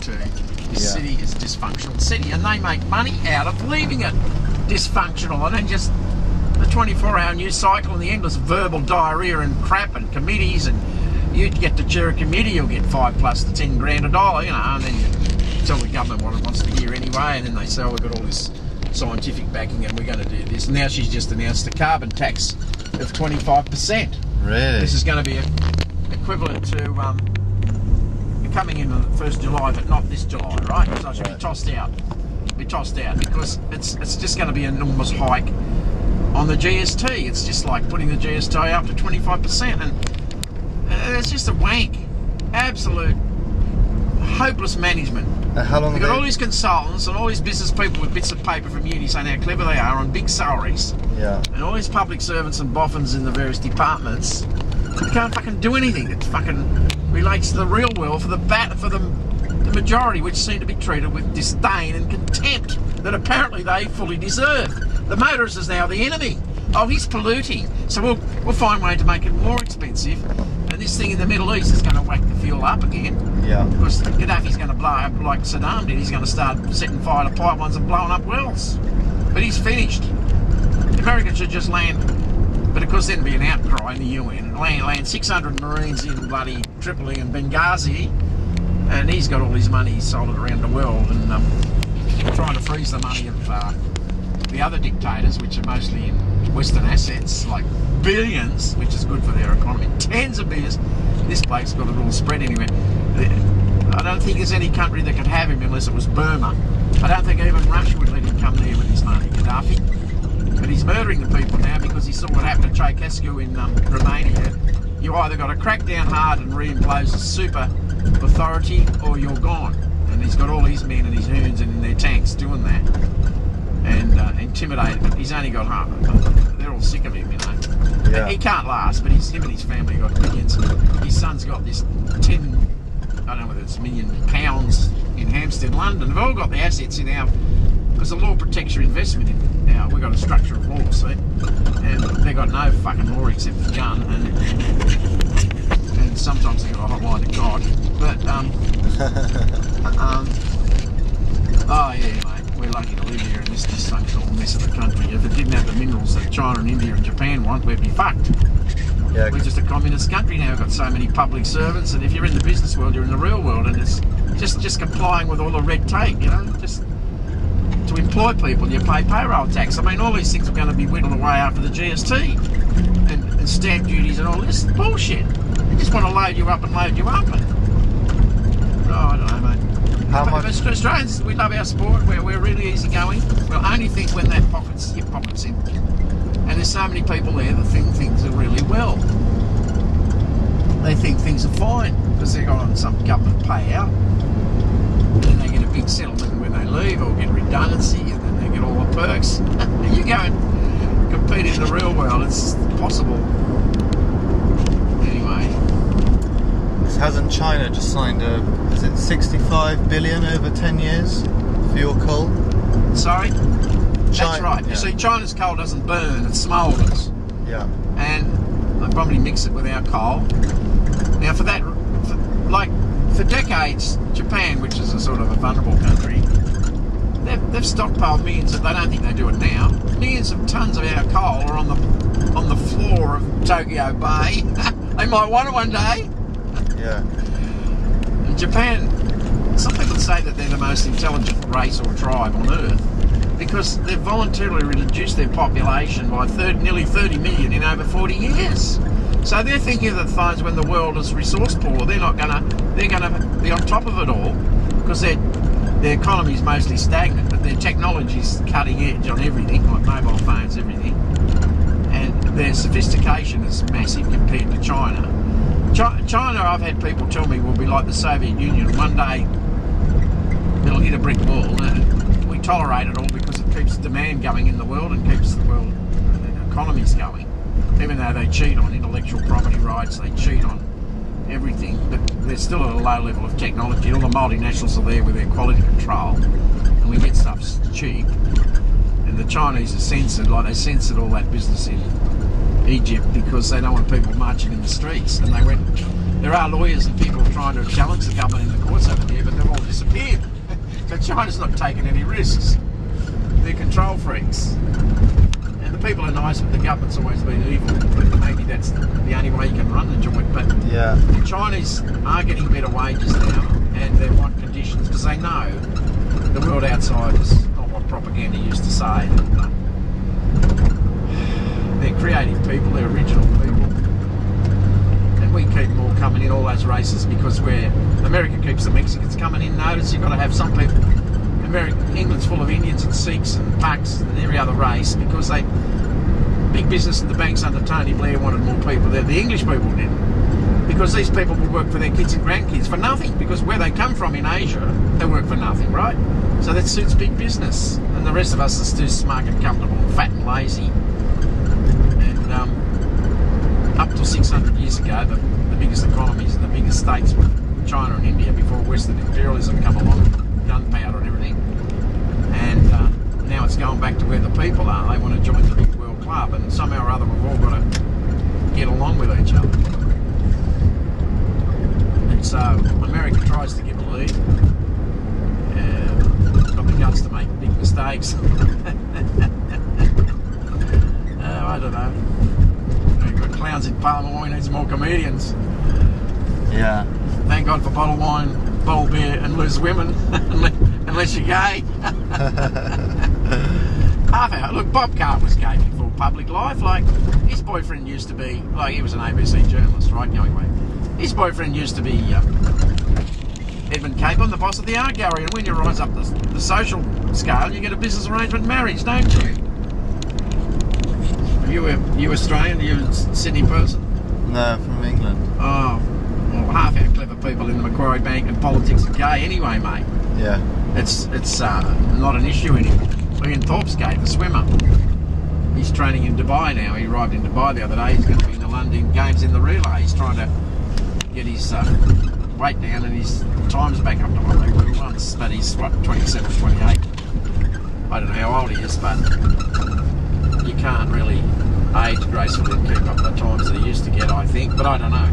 to. This city is a dysfunctional city, and they make money out of leaving it dysfunctional, and then just the 24-hour news cycle and the endless verbal diarrhea and crap and committees, and you get to chair a committee, you'll get 5 plus the 10 grand a dollar, you know, and then you tell the government what it wants to hear anyway, and then they say, oh, we've got all this scientific backing and we're going to do this. Now she's just announced a carbon tax of 25%. Really? This is going to be equivalent to coming in on the 1st July, but not this July, right? So it should be tossed out. Be tossed out because it's just going to be an enormous hike on the GST. It's just like putting the GST up to 25%, and it's just a wank. Absolute hopeless management. How long? You've got all these consultants and all these business people with bits of paper from uni saying how clever they are on big salaries. Yeah. And all these public servants and boffins in the various departments. You can't fucking do anything. It fucking relates to the real world for the majority, which seem to be treated with disdain and contempt that apparently they fully deserve. The motorist is now the enemy. Oh, he's polluting, so we'll find a way to make it more expensive. And this thing in the Middle East is going to whack the fuel up again. Yeah. Because Gaddafi's going to blow up like Saddam did. He's going to start setting fire to pipelines and blowing up wells. But he's finished. The Americans should just land. But of course there'd be an outcry in the UN. Land 600 Marines in bloody Tripoli and Benghazi, and he's got all his money, he's sold it around the world, and trying to freeze the money of the other dictators, which are mostly in Western assets, like billions, which is good for their economy, tens of billions. This bloke's got it all spread anywhere. I don't think there's any country that could have him unless it was Burma. I don't think even Russia would let him come there with his money, Gaddafi. But he's murdering the people now because he saw what happened to Ceausescu in Romania. You either got to crack down hard and reimpose a super authority, or you're gone. And he's got all his men and his hoons and in their tanks doing that, and intimidated. He's only got half. They're all sick of him, you know. Yeah. He can't last, but him and his family got millions. His son's got this I don't know whether it's £1 million in Hampstead, London. They've all got the assets in our, because the law protects your investment in. Now we've got a structure of law, see, and they've got no fucking law except the gun, and sometimes they've got a hotline to God. But oh yeah, mate, we're lucky to live here in this dysfunctional mess of a country. If it didn't have the minerals that China and India and Japan want, we'd be fucked. Yeah. We're just a communist country now. We've got so many public servants, and if you're in the business world, you're in the real world, and it's just complying with all the red tape, you know, just to employ people, you pay payroll tax. I mean, all these things are going to be whittled away after the GST and stamp duties and all this bullshit. They just want to load you up and load you up. And, oh, I don't know, mate. How much? Australians, we love our sport. We're really easygoing. We'll only think when that hip pocket's empty. And there's so many people there that think things are really well. They think things are fine because they've got on some government payout. And they get a big settlement when they leave, or get redundancy, and then they get all the perks. You go and compete in the real world, it's possible. Anyway. Hasn't China just signed is it 65 billion over 10 years for your coal? Sorry? That's right. Yeah. You see, China's coal doesn't burn, it smoulders. Yeah. And they probably mix it with our coal. Now for that, for decades, Japan, which is a sort of a vulnerable country, they've stockpiled millions of, they don't think they do it now, millions of tons of our coal are on the floor of Tokyo Bay. They might want it one day. Yeah. In Japan, some people say that they're the most intelligent race or tribe on Earth because they've voluntarily reduced their population by nearly 30 million in over 40 years. So they're thinking that times when the world is resource poor, they're gonna be on top of it all because their economy is mostly stagnant, but their technology is cutting edge on everything, like mobile phones, everything, and their sophistication is massive compared to China. China, I've had people tell me, will be like the Soviet Union. One day it'll hit a brick wall, and we tolerate it all because it keeps demand going in the world and keeps the world economies going. Even though they cheat on intellectual property rights, they cheat on everything, but they're still at a low level of technology. All the multinationals are there with their quality control, and we get stuff cheap. And the Chinese are censored, like they censored all that business in Egypt because they don't want people marching in the streets. And they went There are lawyers and people trying to challenge the government in the courts over there, but they've all disappeared. So China's not taking any risks. They're control freaks. And the people are nice, but the government's always been evil. But maybe that's the only way you can run the joint. But Yeah. the Chinese are getting better wages now, and they want conditions because they know the world outside is not what propaganda used to say. They're creative people, they're original people. And we keep them all coming in, all those races, because America keeps the Mexicans coming in. Notice you've got to have some people. England's full of Indians and Sikhs and Paks and every other race because big business and the banks under Tony Blair wanted more people there. The English people did. Because these people will work for their kids and grandkids for nothing. Because where they come from in Asia, they work for nothing, right? So that suits big business. And the rest of us are too smug and comfortable and fat and lazy. And up to 600 years ago, the biggest economies and the biggest states were China and India before Western imperialism come along, gunpowder and everything. And now it's going back to where the people are. They want to join the big world club, and somehow or other we've all got to get along with each other. And so America tries to give a lead. Got the guts to make big mistakes. I don't know. We've got clowns in Parliament, we need some more comedians. Yeah. Thank God for bottled wine, bowl beer and loose women, unless you're gay. Half hour. Look, Bob Carr was gay before public life. Like, his boyfriend used to be, like, he was an ABC journalist, right? Anyway, his boyfriend used to be Edmund Capon, the boss of the art gallery. And when you rise up the social scale, you get a business arrangement marriage, don't you? Are you Australian? Are you a Sydney person? No, from England. Oh. Well, half our clever people in the Macquarie Bank and politics are gay anyway, mate. Yeah. It's not an issue anymore. Ian Thorpe's gay, the swimmer. He's training in Dubai now. He arrived in Dubai the other day. He's going to be in the London Games in the relay. He's trying to get his weight down and his times back up to what they were once. But he's, what, 27, 28. I don't know how old he is, but you can't really age gracefully and keep up the times that he used to get, I think. But I don't know.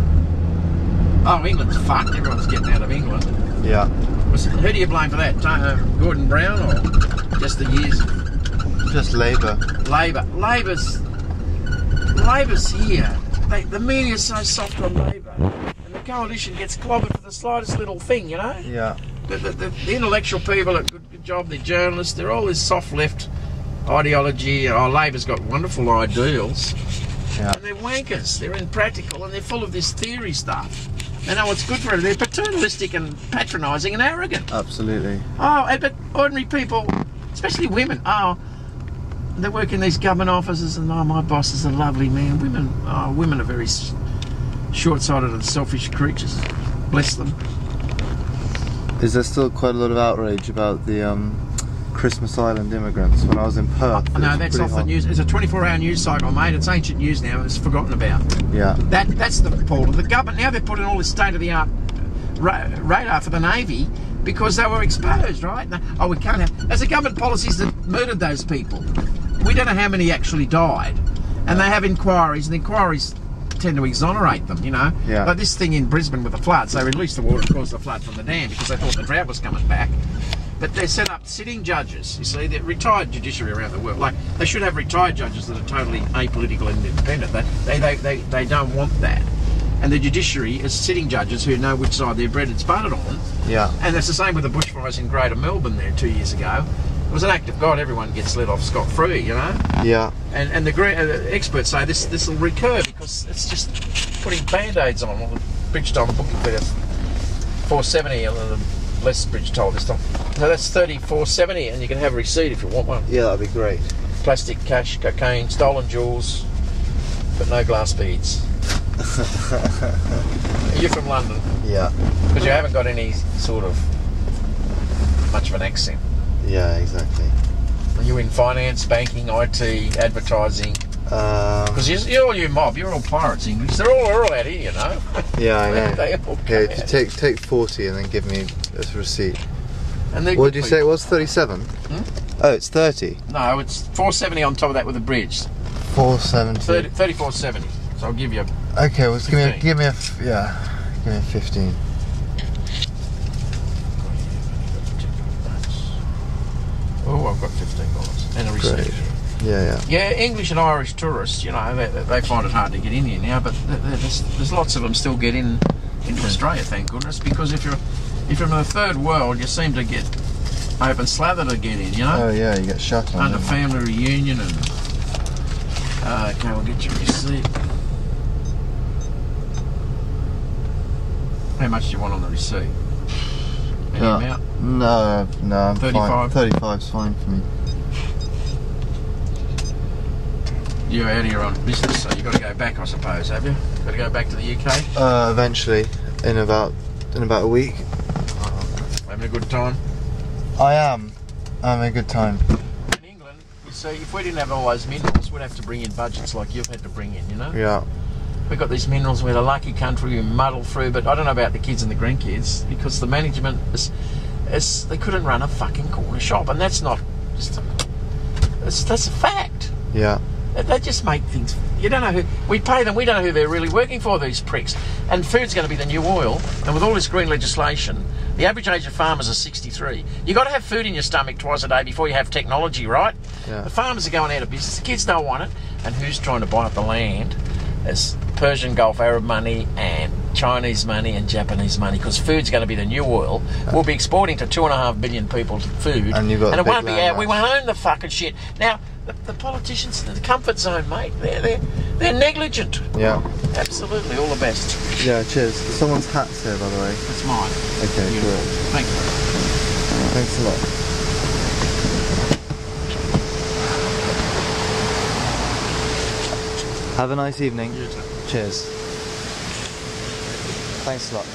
Oh, England's fucked. Everyone's getting out of England. Yeah. Who do you blame for that? Gordon Brown or just the years? Just Labour. Labour's here. The media's so soft on Labour. And the coalition gets clobbered for the slightest little thing, you know? Yeah. The intellectual people are good job, they're journalists, they're all this soft left ideology. Oh, Labour's got wonderful ideals. Yeah. And they're wankers, they're impractical, and they're full of this theory stuff. They know what's good for it. They're paternalistic and patronising and arrogant. Absolutely. Oh, but ordinary people, especially women, they work in these government offices and, my boss is a lovely man. Women are very short-sighted and selfish creatures. Bless them. Is there still quite a lot of outrage about the Christmas Island immigrants? When I was in Perth, no, that's off the news. It's a 24-hour news cycle, mate. It's ancient news now. It's forgotten about. Yeah. That's the fault of the government. Now they're putting all this state-of-the-art radar for the Navy because they were exposed, right? Oh, we can't have... As the government policies that murdered those people, we don't know how many actually died. And they have inquiries, and the inquiries tend to exonerate them, you know? Yeah. Like this thing in Brisbane with the floods. They released the water and caused the flood from the dam because they thought the drought was coming back. But they set up sitting judges, you see, they're retired judiciary around the world. Like, they should have retired judges that are totally apolitical and independent. They don't want that. And the judiciary is sitting judges who know which side their bread is buttered on. Yeah. And it's the same with the bushfires in Greater Melbourne there 2 years ago. It was an act of God. Everyone gets let off scot-free, you know? Yeah. And the experts say this will recur because it's just putting band-aids on. Well, the Bridgestone book there, 470 and the less bridge toll this time. So that's 34.70, and you can have a receipt if you want one. Yeah, that'd be great. Plastic cash, cocaine, stolen jewels, but no glass beads. You're from London. Yeah. Because you haven't got any sort of much of an accent. Yeah, exactly. Are you in finance, banking, IT, advertising? Because you're all you mob, you're all pirates English. They're all out here, you know. Yeah, I know. They all Here, take 40 and then give me a receipt. And what did you say it was? 37? Oh, it's 30. No, it's 470 on top of that with a bridge. 470. 34.70. So I'll give you. Okay, well, give me a We have 15. Oh, I've got $15 and a receipt. Great. Yeah. Yeah, English and Irish tourists, you know, they find it hard to get in here now, but there's lots of them still get into Australia, thank goodness, because if you're in the third world, you seem to get open slather to get in, you know? Oh yeah, you get shut on. Under family reunion and... okay, we'll get your receipt. How much do you want on the receipt? Any amount? No, I'm 35? fine. 35's fine for me. You're out here on business, so you've got to go back, I suppose, have you? Got to go back to the UK? Eventually, in about a week. Having a good time? I am. I'm having a good time. In England, you see, if we didn't have all those minerals, we'd have to bring in budgets like you've had to bring in, you know? Yeah. We've got these minerals, we're the lucky country, we muddle through, but I don't know about the kids and the grandkids, because the management they couldn't run a fucking corner shop, and that's not just that's a fact. Yeah. They just make things... You don't know who... We pay them, we don't know who they're really working for, these pricks. And food's going to be the new oil, and with all this green legislation, the average age of farmers is 63. You've got to have food in your stomach twice a day before you have technology, right? Yeah. The farmers are going out of business, the kids don't want it, and who's trying to buy up the land? There's Persian Gulf Arab money and Chinese money and Japanese money, because food's going to be the new oil. We'll be exporting to 2.5 billion people food, and you've got and it won't be land out. We won't own the fucking shit. Now, the politicians, the comfort zone, mate, they're negligent. Yeah. Absolutely, all the best. Yeah, cheers. Someone's hat's here, by the way. That's mine. Okay, Beautiful. cool. Thank you. Thanks a lot. Have a nice evening. You too. Cheers. Thanks a lot.